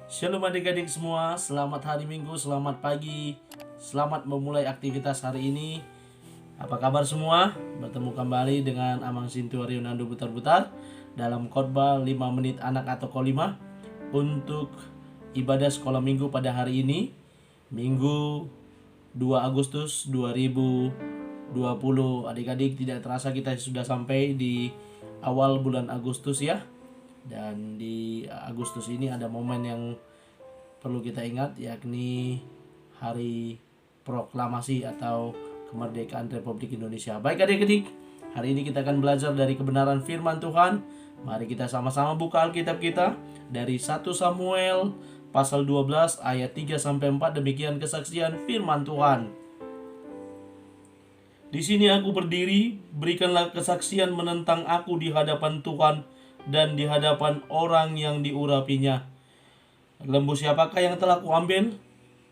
Shalom adik-adik semua, selamat hari Minggu, selamat pagi, selamat memulai aktivitas hari ini. Apa kabar semua? Bertemu kembali dengan Amang Sintu Rionando Butar-Butar dalam khotbah 5 menit anak atau kolima untuk ibadah sekolah minggu pada hari ini, Minggu 2 Agustus 2020. Adik-adik, tidak terasa kita sudah sampai di awal bulan Agustus ya. Dan di Agustus ini ada momen yang perlu kita ingat, yakni Hari Proklamasi atau Kemerdekaan Republik Indonesia. Baik adik-adik, hari ini kita akan belajar dari kebenaran firman Tuhan. Mari kita sama-sama buka Alkitab kita dari 1 Samuel pasal 12 ayat 3-4. Demikian kesaksian firman Tuhan. Di sini aku berdiri, berikanlah kesaksian menentang aku di hadapan Tuhan dan di hadapan orang yang diurapinya. Lembu siapakah yang telah kuambil?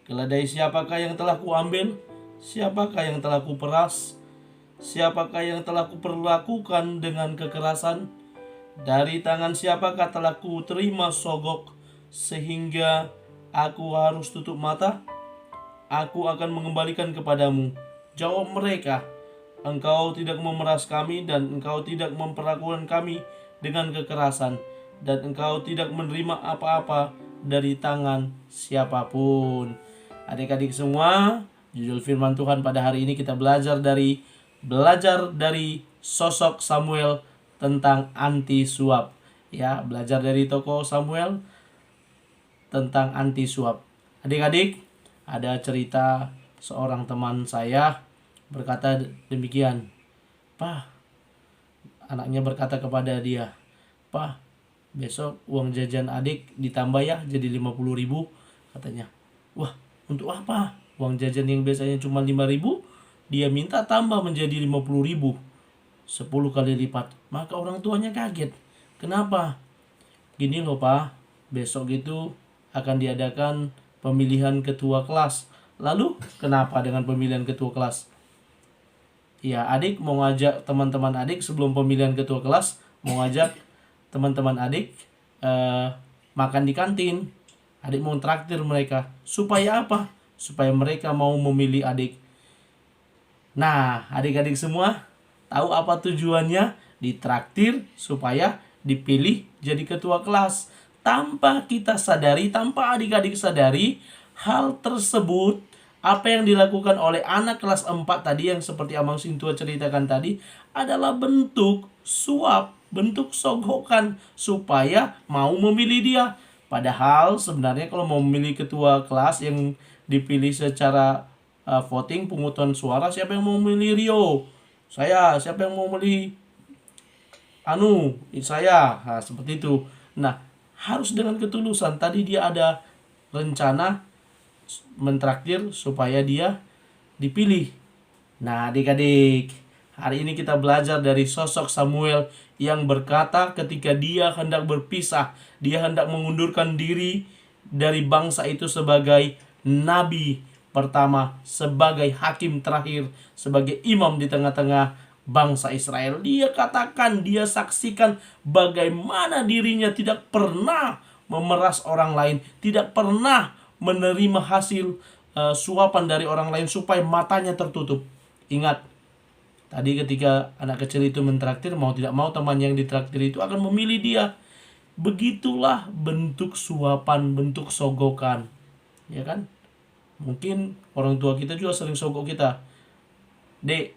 Keledai siapakah yang telah kuambil? Siapakah yang telah kuperas? Siapakah yang telah kuperlakukan dengan kekerasan? Dari tangan siapakah telah ku terima sogok sehingga aku harus tutup mata? Aku akan mengembalikan kepadamu. Jawab mereka, engkau tidak memeras kami dan engkau tidak memperlakukan kami dengan kekerasan, dan engkau tidak menerima apa-apa dari tangan siapapun. Adik-adik semua, judul firman Tuhan pada hari ini kita belajar dari sosok Samuel tentang anti suap. Ya, belajar dari tokoh Samuel tentang anti suap. Adik-adik, ada cerita seorang teman saya berkata demikian. Pak, anaknya berkata kepada dia, "Pak, besok uang jajan adik ditambah ya jadi 50.000," katanya. Wah, untuk apa? Uang jajan yang biasanya cuma 5.000, dia minta tambah menjadi 50.000, 10 kali lipat. Maka orang tuanya kaget. Kenapa? Gini loh Pak, besok itu akan diadakan pemilihan ketua kelas. Lalu kenapa dengan pemilihan ketua kelas? Ya, adik mau ngajak teman-teman adik sebelum pemilihan ketua kelas, mau ngajak teman-teman adik makan di kantin. Adik mau traktir mereka. Supaya apa? Supaya mereka mau memilih adik. Nah, adik-adik semua tahu apa tujuannya? Ditraktir supaya dipilih jadi ketua kelas. Tanpa kita sadari, tanpa adik-adik sadari, hal tersebut, apa yang dilakukan oleh anak kelas 4 tadi yang seperti Amang Sintua ceritakan tadi adalah bentuk suap, bentuk sogokan supaya mau memilih dia. Padahal sebenarnya kalau mau memilih ketua kelas yang dipilih secara voting, pungutan suara, siapa yang mau memilih Rio? Saya. Siapa yang mau memilih saya? Nah, seperti itu. Nah, harus dengan ketulusan. Tadi dia ada rencana mentraktir supaya dia dipilih. Nah, adik-adik, hari ini kita belajar dari sosok Samuel yang berkata ketika dia hendak berpisah, dia hendak mengundurkan diri dari bangsa itu sebagai nabi pertama, sebagai hakim terakhir, sebagai imam di tengah-tengah bangsa Israel. Dia katakan, dia saksikan bagaimana dirinya tidak pernah memeras orang lain, tidak pernah menerima hasil suapan dari orang lain supaya matanya tertutup. Ingat, tadi ketika anak kecil itu mentraktir, mau tidak mau teman yang ditraktir itu akan memilih dia. Begitulah bentuk suapan, bentuk sogokan. Ya kan? Mungkin orang tua kita juga sering sogok kita. Dek,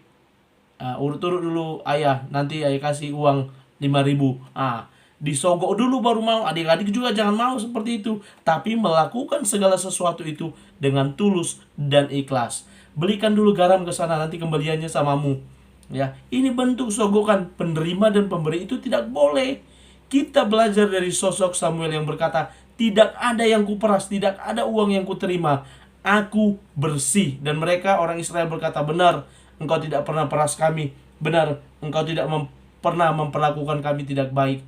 urut-urut dulu ayah, nanti ayah kasih uang 5.000. Disogok dulu baru mau. Adik-adik juga jangan mau seperti itu, tapi melakukan segala sesuatu itu dengan tulus dan ikhlas. Belikan dulu garam ke sana, nanti kembaliannya samamu. Ya, ini bentuk sogokan. Penerima dan pemberi itu tidak boleh. Kita belajar dari sosok Samuel yang berkata, tidak ada yang kuperas, tidak ada uang yang kuterima. Aku bersih. Dan mereka orang Israel berkata, benar, engkau tidak pernah peras kami. Benar, engkau tidak pernah memperlakukan kami tidak baik.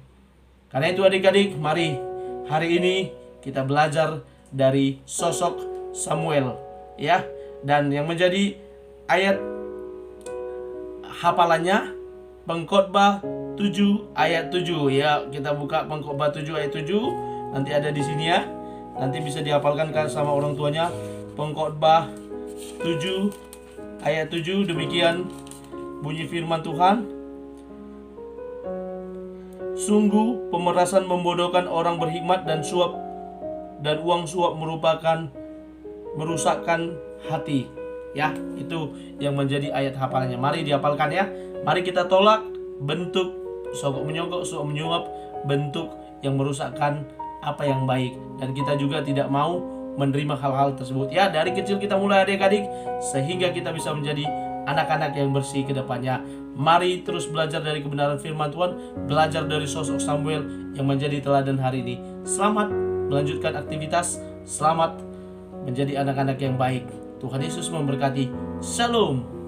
Karena itu adik-adik, mari hari ini kita belajar dari sosok Samuel, ya. Dan yang menjadi ayat hafalannya Pengkhotbah 7 ayat 7 ya. Kita buka Pengkhotbah 7 ayat 7. Nanti ada di sini ya. Nanti bisa dihafalkan sama orang tuanya. Pengkhotbah 7 ayat 7, demikian bunyi firman Tuhan. Sungguh pemerasan membodohkan orang berhikmat, dan uang suap merupakan merusakkan hati. Ya, itu yang menjadi ayat hafalannya. Mari dihafalkan ya. Mari kita tolak bentuk sogok menyogok, suap menyuap, bentuk yang merusakkan apa yang baik, dan kita juga tidak mau menerima hal-hal tersebut ya. Dari kecil kita mulai adik-adik, sehingga kita bisa menjadi anak-anak yang bersih ke depannya. Mari terus belajar dari kebenaran firman Tuhan, belajar dari sosok Samuel yang menjadi teladan hari ini. Selamat melanjutkan aktivitas, selamat menjadi anak-anak yang baik. Tuhan Yesus memberkati. Shalom.